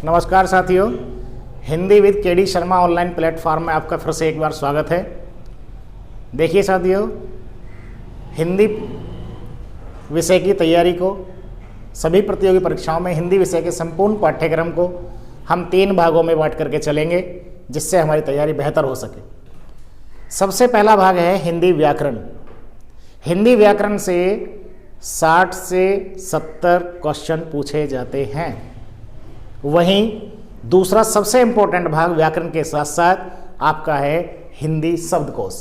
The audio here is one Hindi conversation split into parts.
नमस्कार साथियों, Hindi with KD Sharma online platform में आपका फिर से एक बार स्वागत है। देखिए साथियों, हिंदी विषय की तैयारी को, सभी प्रतियोगी परीक्षाओं में हिंदी विषय के संपूर्ण पाठ्यक्रम को हम 3 भागों में बांट करके चलेंगे, जिससे हमारी तैयारी बेहतर हो सके। सबसे पहला भाग है हिंदी व्याकरण। हिंदी व्याकरण से 60 से 70 क्वेश्चन पूछे जाते हैं। वहीं दूसरा सबसे इंपॉर्टेंट भाग व्याकरण के साथ साथ आपका है हिंदी शब्दकोश।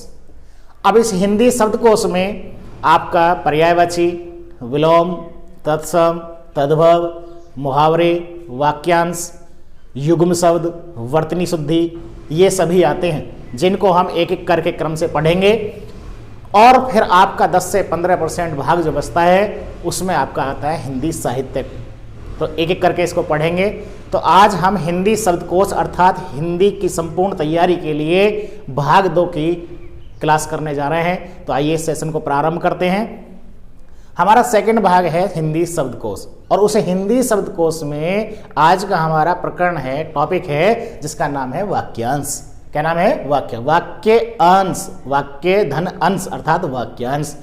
अब इस हिंदी शब्दकोश में आपका पर्यायवाची, विलोम, तत्सम, तद्भव, मुहावरे, वाक्यांश, युग्म शब्द, वर्तनी शुद्धि, ये सभी आते हैं, जिनको हम एक एक करके क्रम से पढ़ेंगे। और फिर आपका 10 से 15% भाग जो बचता है उसमें आपका आता है हिंदी साहित्य। तो एक एक करके इसको पढ़ेंगे। तो आज हम हिंदी शब्दकोश अर्थात हिंदी की संपूर्ण तैयारी के लिए भाग 2 की क्लास करने जा रहे हैं। तो आइए इस सेशन को प्रारंभ करते हैं। हमारा सेकंड भाग है हिंदी शब्दकोश, और उस हिंदी शब्दकोश में आज का हमारा प्रकरण है, टॉपिक है, जिसका नाम है वाक्यांश। क्या नाम है? वाक्य अंश, वाक्य धन अंश अर्थात वाक्यांश।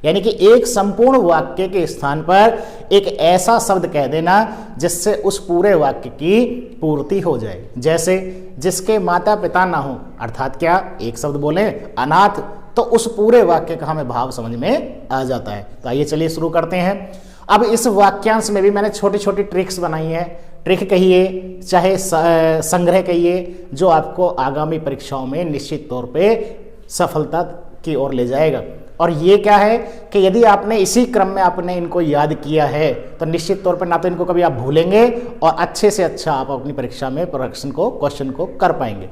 यानी कि एक संपूर्ण वाक्य के स्थान पर एक ऐसा शब्द कह देना जिससे उस पूरे वाक्य की पूर्ति हो जाए। जैसे जिसके माता पिता ना हो, अर्थात क्या, एक शब्द बोले अनाथ, तो उस पूरे वाक्य का हमें भाव समझ में आ जाता है। तो आइए चलिए शुरू करते हैं। अब इस वाक्यांश में भी मैंने छोटी छोटी ट्रिक्स बनाई है। ट्रिक कहिए चाहे संग्रह कहिए, जो आपको आगामी परीक्षाओं में निश्चित तौर पे सफलता की ओर ले जाएगा। और ये क्या है कि यदि आपने इसी क्रम में आपने इनको याद किया है तो निश्चित तौर पर ना तो इनको कभी आप भूलेंगे और अच्छे से अच्छा आप अपनी परीक्षा में क्वेश्चन को कर पाएंगे।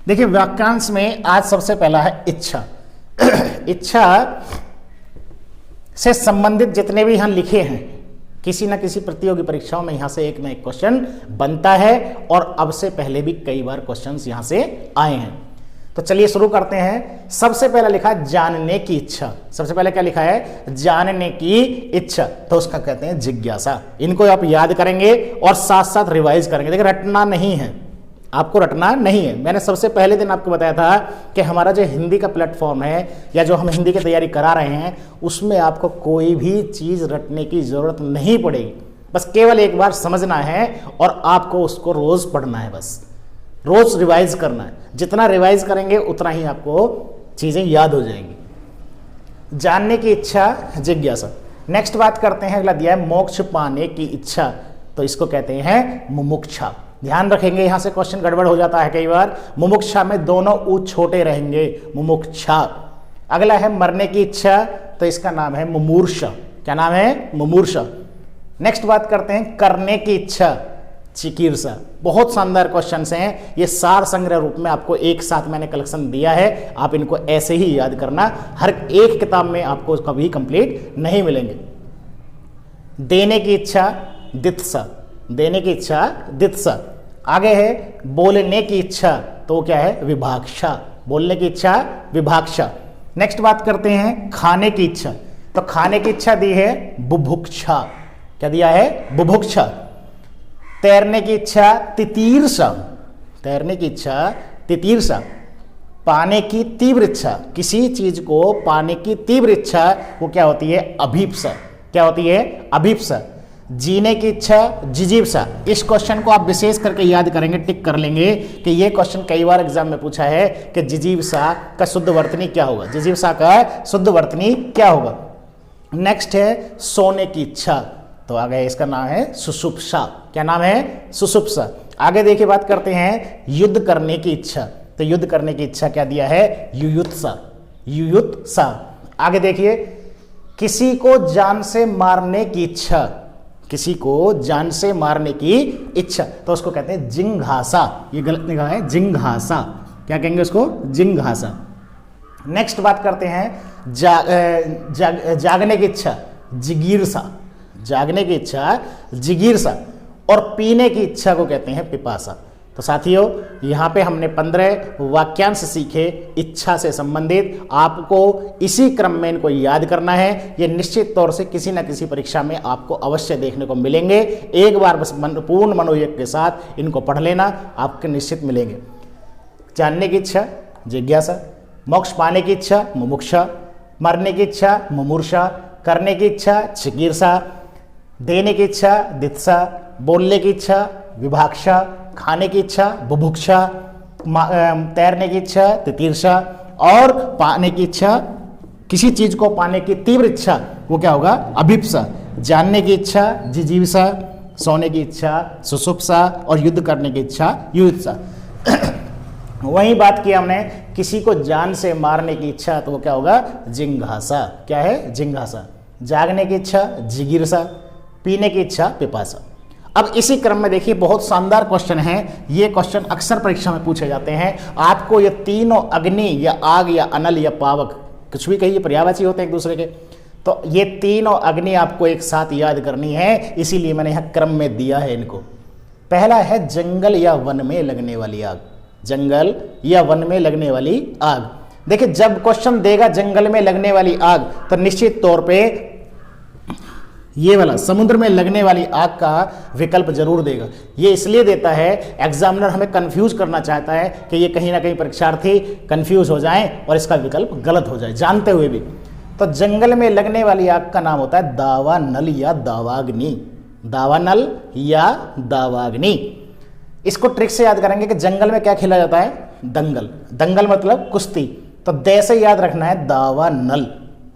देखिए, वाक्यांश में आज सबसे पहला है इच्छा। इच्छा से संबंधित जितने भी यहाँ लिखे हैं, किसी ना किसी प्रतियोगी परीक्षाओं में यहाँ से एक ना एक क्वेश्चन बनता है, और अब से पहले भी कई बार क्वेश्चंस यहाँ से आए हैं। तो चलिए शुरू करते हैं। सबसे पहला लिखा है जानने की इच्छा। सबसे पहले क्या लिखा है? जानने की इच्छा, तो उसका कहते हैं जिज्ञासा। इनको आप याद करेंगे और साथ साथ रिवाइज करेंगे। देखिए, रटना नहीं है, आपको रटना नहीं है। मैंने सबसे पहले दिन आपको बताया था कि हमारा जो हिंदी का प्लेटफॉर्म है या जो हम हिंदी की तैयारी करा रहे हैं, उसमें आपको कोई भी चीज़ रटने की ज़रूरत नहीं पड़ेगी। बस केवल एक बार समझना है और आपको उसको रोज़ पढ़ना है, बस रोज़ रिवाइज करना है। जितना रिवाइज करेंगे उतना ही आपको चीज़ें याद हो जाएंगी। जानने की इच्छा, जिज्ञासा। नेक्स्ट बात करते हैं, अगला दिया है मोक्ष पाने की इच्छा, तो इसको कहते हैं मुमुक्षा। ध्यान रखेंगे, यहां से क्वेश्चन गड़बड़ हो जाता है कई बार। मुमुक्षा में दोनों ऊ छोटे रहेंगे, मुमुक्षा। अगला है मरने की इच्छा, तो इसका नाम है मुमूर्षा। क्या नाम है? मुमूर्षा। नेक्स्ट बात करते हैं करने की इच्छा, चिकीर्षा। बहुत शानदार क्वेश्चंस हैं ये, सार संग्रह रूप में आपको एक साथ मैंने कलेक्शन दिया है। आप इनको ऐसे ही याद करना, हर एक किताब में आपको कभी कंप्लीट नहीं मिलेंगे। देने की इच्छा, दित्सा। देने की इच्छा, दित्सा। आगे है बोलने की इच्छा, तो क्या है? विभाक्षा। बोलने की इच्छा, विभाक्षा। नेक्स्ट बात करते हैं खाने की इच्छा, तो खाने की इच्छा दी है बुभुक्षा। क्या दिया है? बुभुक्षा। तैरने की इच्छा, तितीर्षा। तैरने की इच्छा, तितीर्षा। पाने की तीव्र इच्छा, किसी चीज को पाने की तीव्र इच्छा, वो क्या होती है? अभीप्सा। क्या होती है? अभीप्सा। जीने की इच्छा, जिजीप्सा। इस क्वेश्चन को आप विशेष करके याद करेंगे, टिक कर लेंगे कि ये क्वेश्चन कई बार एग्जाम में पूछा है कि जिजीप्सा का शुद्ध वर्तनी क्या होगा। जिजीप्सा का शुद्ध वर्तनी क्या होगा। नेक्स्ट है सोने की इच्छा, तो आगे इसका नाम है सुषुप्सा। क्या नाम है? सुषुप्सा। आगे देखिए, बात करते हैं युद्ध करने की इच्छा, तो युद्ध करने की इच्छा क्या दिया है? युयुत्सा। युयुत्सा। आगे देखिए, किसी को जान से मारने की इच्छा, किसी को जान से मारने की इच्छा, तो उसको कहते हैं जिंघासा। ये गलत लिखा है, जिंघासा। क्या कहेंगे उसको? जिंघासा। नेक्स्ट बात करते हैं जागने की इच्छा, जिगीर्षा। जागने की इच्छा, जिगीर्षा। और पीने की इच्छा को कहते हैं पिपासा। तो साथियों यहाँ पे हमने 15 वाक्यांश सीखे इच्छा से संबंधित। आपको इसी क्रम में इनको याद करना है। ये निश्चित तौर से किसी न किसी परीक्षा में आपको अवश्य देखने को मिलेंगे। एक बार बस पूर्ण मनोयोग के साथ इनको पढ़ लेना, आपके निश्चित मिलेंगे। जानने की इच्छा जिज्ञासा, मोक्ष पाने की इच्छा मुमुक्षा, मरने की इच्छा मुमूर्षा, करने की इच्छा चिकीर्षा, देने की इच्छा दित्सा, बोलने की इच्छा विभाक्षा, खाने की इच्छा बुभुक्षा, तैरने की इच्छा तितीर्षा और पाने की इच्छा, किसी चीज को पाने की तीव्र इच्छा, वो क्या होगा अभिप्सा। जानने की इच्छा जिजीविषा, सोने की इच्छा सुषुप्सा और युद्ध करने की इच्छा युयुत्सा। वही बात की हमने किसी को जान से मारने की इच्छा, तो वो क्या होगा जिंघासा। क्या है जिंघासा। जागने की इच्छा जिगीर्षा, पीने की इच्छा पिपासा। अब इसी क्रम में देखिए बहुत शानदार क्वेश्चन है। ये क्वेश्चन अक्सर परीक्षा में पूछे जाते हैं। आपको ये तीनों अग्नि या आग या अनल या पावक, कुछ भी कहिए, पर्यायवाची होते हैं एक दूसरे के, तो ये तीनों अग्नि आपको एक साथ याद करनी है, इसीलिए मैंने यहाँ क्रम में दिया है इनको। पहला है जंगल या वन में लगने वाली आग। जंगल या वन में लगने वाली आग। देखिए जब क्वेश्चन देगा जंगल में लगने वाली आग, तो निश्चित तौर पे ये वाला समुद्र में लगने वाली आग का विकल्प जरूर देगा। ये इसलिए देता है, एग्जामिनर हमें कंफ्यूज करना चाहता है कि ये कहीं ना कहीं परीक्षार्थी कंफ्यूज हो जाएं और इसका विकल्प गलत हो जाए जानते हुए भी। तो जंगल में लगने वाली आग का नाम होता है दावानल या दावाग्नि। दावानल या दावाग्नि। इसको ट्रिक से याद करेंगे कि जंगल में क्या खेला जाता है दंगल। दंगल मतलब कुश्ती, तो दे से याद रखना है दावानल।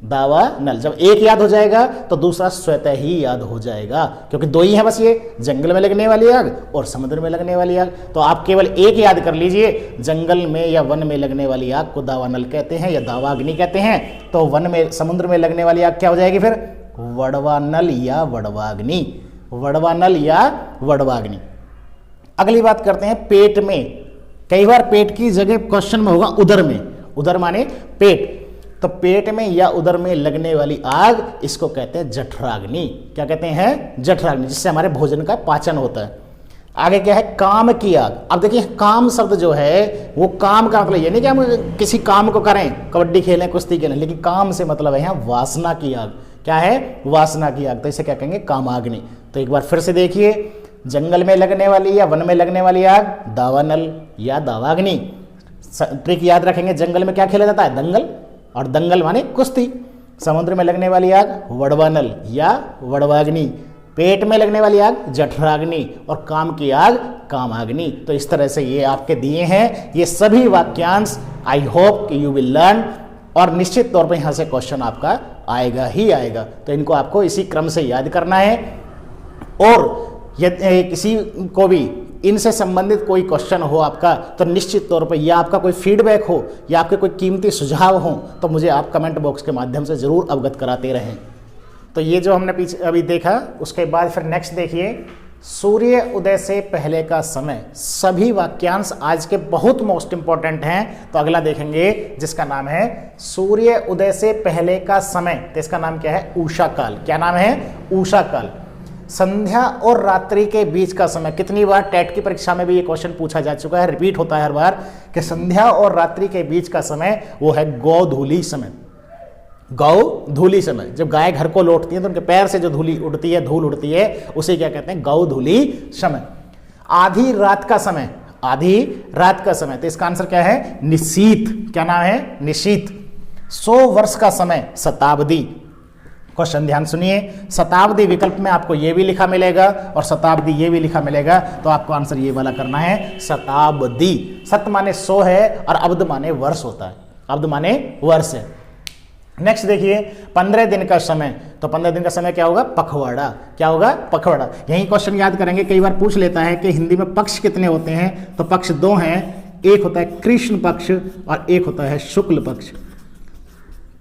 दावानल जब एक याद हो जाएगा तो दूसरा स्वतः ही याद हो जाएगा, क्योंकि दो ही है बस, ये जंगल में लगने वाली आग और समुद्र में लगने वाली आग। तो आप केवल एक याद कर लीजिए, जंगल में या वन में लगने वाली आग को दावानल कहते हैं या दावाग्नि कहते हैं। तो वन में समुद्र में लगने वाली आग क्या हो जाएगी फिर वड़वानल या वड़वाग्नि। वड़वानल या वड़वाग्नि। अगली बात करते हैं पेट में। कई बार पेट की जगह क्वेश्चन में होगा उदर में। उदर माने पेट, तो पेट में या उदर में लगने वाली आग इसको कहते हैं जठराग्नि। क्या कहते हैं जठराग्नि, जिससे हमारे भोजन का पाचन होता है। आगे क्या है काम की आग। अब देखिए काम शब्द जो है वो काम का मतलब ये नहीं कि हम किसी काम को करें, कबड्डी खेलें कुश्ती खेलें, लेकिन काम से मतलब है यहाँ वासना की आग। क्या है वासना की आग, तो इसे क्या कहेंगे कामाग्नि। तो एक बार फिर से देखिए, जंगल में लगने वाली या वन में लगने वाली आग दावानल या दावाग्नि। ट्रिक याद रखेंगे, जंगल में क्या खेला जाता है दंगल, और दंगल माने कुश्ती। समुद्र में लगने वाली आग वड़वानल या वड़वाग्नि। पेट में लगने वाली आग जठराग्नि और काम की आग कामाग्नि। तो इस तरह से ये आपके दिए हैं ये सभी वाक्यांश। आई होप कि यू विल लर्न, और निश्चित तौर पर यहाँ से क्वेश्चन आपका आएगा ही आएगा। तो इनको आपको इसी क्रम से याद करना है। और यदि किसी को भी इनसे संबंधित कोई क्वेश्चन हो आपका, तो निश्चित तौर पर या आपका कोई फीडबैक हो या आपके कोई कीमती सुझाव हो, तो मुझे आप कमेंट बॉक्स के माध्यम से जरूर अवगत कराते रहें। तो ये जो हमने पीछे अभी देखा, उसके बाद फिर नेक्स्ट देखिए सूर्य उदय से पहले का समय। सभी वाक्यांश आज के बहुत मोस्ट इंपॉर्टेंट हैं। तो अगला देखेंगे जिसका नाम है सूर्य उदय से पहले का समय। तो इसका नाम क्या है उषा काल। क्या नाम है उषा काल। संध्या और रात्रि के बीच का समय। कितनी बार टेट की परीक्षा में भी ये क्वेश्चन पूछा जा चुका है, रिपीट होता है हर बार कि संध्या और रात्रि के बीच का समय वो है गौधूली समय। गौधूली समय, जब गाय घर को लौटती है तो उनके पैर से जो धूली उड़ती है, धूल उड़ती है, उसे क्या कहते हैं गौधूली समय। आधी रात का समय। आधी रात का समय, तो इसका आंसर क्या है निशीत। क्या नाम है निशीत। 100 वर्ष का समय शताब्दी। क्वेश्चन ध्यान सुनिए, शताब्दी विकल्प में आपको ये भी लिखा मिलेगा और शताब्दी ये भी लिखा मिलेगा, तो आपको आंसर ये वाला करना है शताब्दी। सत माने 100 है और अब्द माने वर्ष होता है। अब्द माने वर्ष है। नेक्स्ट देखिए 15 दिन का समय। तो 15 दिन का समय क्या होगा पखवाड़ा। क्या होगा पखवाड़ा। यही क्वेश्चन याद करेंगे, कई बार पूछ लेता है कि हिंदी में पक्ष कितने होते हैं। तो पक्ष 2 हैं, एक होता है कृष्ण पक्ष और एक होता है शुक्ल पक्ष।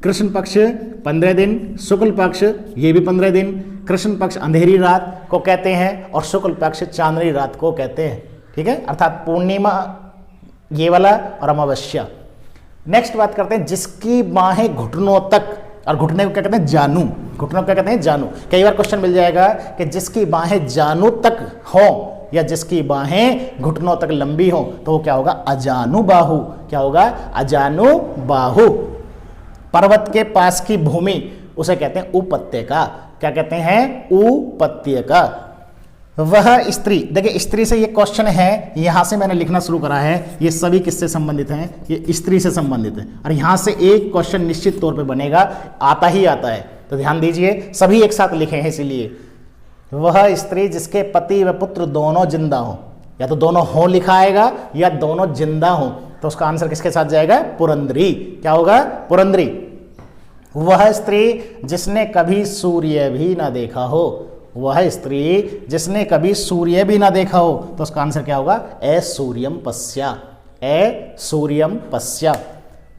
कृष्ण पक्ष 15 दिन, शुक्ल पक्ष ये भी 15 दिन। कृष्ण पक्ष अंधेरी रात को कहते हैं और शुक्ल पक्ष चांदनी रात को कहते हैं। ठीक है, अर्थात पूर्णिमा ये वाला और अमावस्या। नेक्स्ट बात करते हैं जिसकी बाहें घुटनों तक, और घुटने को क्या कहते हैं जानू। घुटनों को क्या कहते हैं जानू। कई बार क्वेश्चन मिल जाएगा कि जिसकी बाहें जानू तक हो या जिसकी बाहें घुटनों तक लंबी हो तो वो क्या होगा? अजानुबाहु। क्या होगा? अजानुबाहु। पर्वत के पास की भूमि उसे कहते हैं उपत्यका। क्या कहते हैं? उपत्यका। वह स्त्री, देखिए स्त्री से ये क्वेश्चन है, यहां से मैंने लिखना शुरू करा है, ये सभी किससे संबंधित हैं? ये स्त्री से संबंधित है। और यहां से एक क्वेश्चन निश्चित तौर पे बनेगा, आता ही आता है, तो ध्यान दीजिए, सभी एक साथ लिखे हैं इसीलिए। वह स्त्री जिसके पति व पुत्र दोनों जिंदा हो, या तो दोनों हो लिखा आएगा या दोनों जिंदा हो, तो उसका आंसर किसके साथ जाएगा? पुरंदरी। क्या होगा? पुरंदरी। वह स्त्री जिसने कभी सूर्य भी ना देखा हो, वह स्त्री जिसने कभी सूर्य भी ना देखा हो, तो उसका आंसर क्या होगा? ए सूर्यम पश्या। ए सूर्यम पश्या।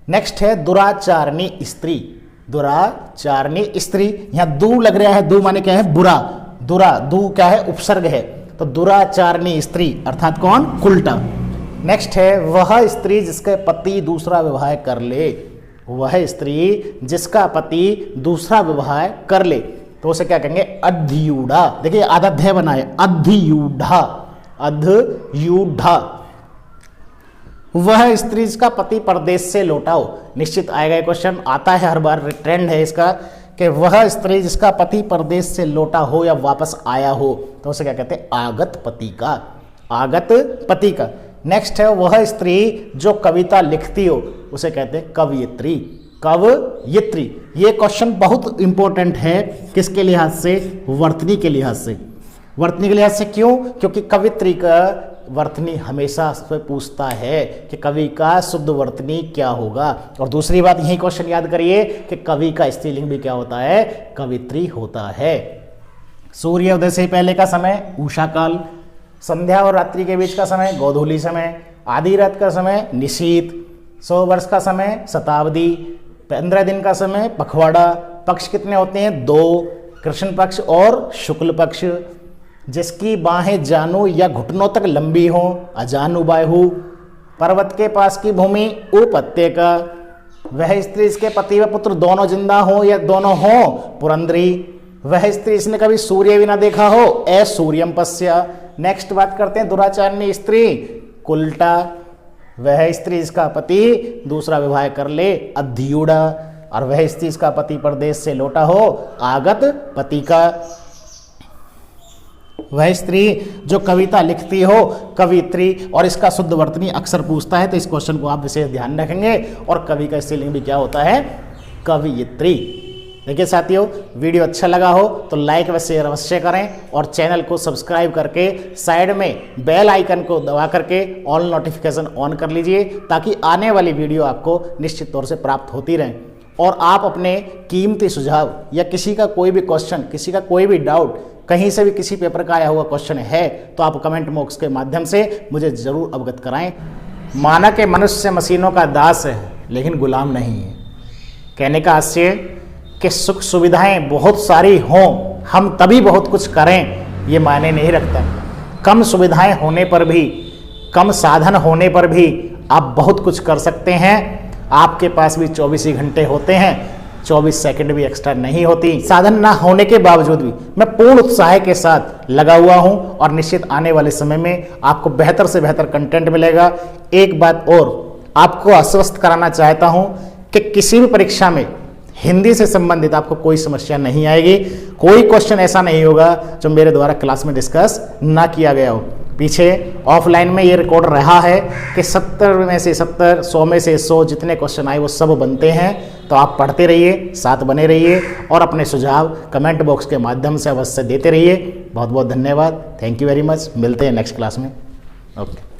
नेक्स्ट है दुराचारणी स्त्री। दुराचारणी स्त्री, यहां दू लग रहा है, दू माने क्या है? बुरा। दुरा, दू क्या है? उपसर्ग है, तो दुराचारणी स्त्री अर्थात कौन? उल्टा। नेक्स्ट है वह स्त्री जिसके पति दूसरा विवाह कर ले। वह स्त्री जिसका पति दूसरा विवाह कर ले, तो उसे क्या कहेंगे? अध्यूढ़ा। देखिए आधा ध्य बनाए, अध्यूढ़ा। अध्यूढ़ा। वह स्त्री जिसका पति परदेश से लौटा हो, निश्चित आएगा क्वेश्चन, आता है हर बार, ट्रेंड है इसका कि वह स्त्री जिसका पति परदेश से लौटा हो या वापस आया हो, तो उसे क्या कहते हैं? आगत पति का। आगत पति का। नेक्स्ट है वह स्त्री जो कविता लिखती हो, उसे कहते हैं कवयित्री। कवयित्री। ये क्वेश्चन बहुत इंपॉर्टेंट है, किसके लिहाज से? वर्तनी के लिहाज से। वर्तनी के लिहाज से क्यों? क्योंकि कवित्री का वर्तनी हमेशा से पूछता है कि कवि का शुद्ध वर्तनी क्या होगा। और दूसरी बात, यही क्वेश्चन याद करिए कि कवि का स्त्रीलिंग भी क्या होता है? कवित्री होता है। सूर्योदय से पहले का समय उषा काल, संध्या और रात्रि के बीच का समय गोधूली समय, आधी रात का समय निशीत, 100 वर्ष का समय शताब्दी, 15 दिन का समय पखवाड़ा। पक्ष कितने होते हैं? 2, कृष्ण पक्ष और शुक्ल पक्ष। जिसकी बाहें जानू या घुटनों तक लंबी हो, अजानुबाहु। पर्वत के पास की भूमि उपत्यका। वह स्त्री इसके पति व पुत्र दोनों जिंदा हो या दोनों हो, पुरंदरी। वह स्त्री इसने कभी सूर्य भी ना देखा हो, ए सूर्यम पश्या। नेक्स्ट बात करते हैं दुराचारणी स्त्री, कुल्टा। वह स्त्री इसका पति दूसरा विवाह कर ले, अध्यूढ़ा। और वह स्त्री इसका पति परदेश से लौटा हो, आगत पति का। वह स्त्री जो कविता लिखती हो, कवित्री। और इसका शुद्ध वर्तनी अक्सर पूछता है, तो इस क्वेश्चन को आप विशेष ध्यान रखेंगे। और कवि का स्त्रीलिंग भी क्या होता है? कवयित्री। देखिए साथियों, वीडियो अच्छा लगा हो तो लाइक व शेयर अवश्य करें, और चैनल को सब्सक्राइब करके साइड में बेल आइकन को दबा करके ऑल नोटिफिकेशन ऑन कर लीजिए, ताकि आने वाली वीडियो आपको निश्चित तौर से प्राप्त होती रहे। और आप अपने कीमती सुझाव या किसी का कोई भी क्वेश्चन, किसी का कोई भी डाउट, कहीं से भी किसी पेपर का आया हुआ क्वेश्चन है, तो आप कमेंट बॉक्स के माध्यम से मुझे जरूर अवगत कराएं। माना कि मनुष्य मशीनों का दास है लेकिन गुलाम नहीं है। कहने का आशय कि सुख सुविधाएं बहुत सारी हों, हम तभी बहुत कुछ करें, ये मायने नहीं रखता। कम सुविधाएं होने पर भी, कम साधन होने पर भी आप बहुत कुछ कर सकते हैं। आपके पास भी 24 ही घंटे होते हैं, 24 सेकंड भी एक्स्ट्रा नहीं होती। साधन ना होने के बावजूद भी मैं पूर्ण उत्साह के साथ लगा हुआ हूं, और निश्चित आने वाले समय में आपको बेहतर से बेहतर कंटेंट मिलेगा। एक बात और आपको आश्वस्त कराना चाहता हूं कि किसी भी परीक्षा में हिंदी से संबंधित आपको कोई समस्या नहीं आएगी। कोई क्वेश्चन ऐसा नहीं होगा जो मेरे द्वारा क्लास में डिस्कस ना किया गया हो। पीछे ऑफलाइन में ये रिकॉर्ड रहा है कि 70 में से 70, 100 में से 100 जितने क्वेश्चन आए वो सब बनते हैं। तो आप पढ़ते रहिए, साथ बने रहिए, और अपने सुझाव कमेंट बॉक्स के माध्यम से अवश्य देते रहिए। बहुत बहुत धन्यवाद। Thank you very much. मिलते हैं नेक्स्ट क्लास में। ओके।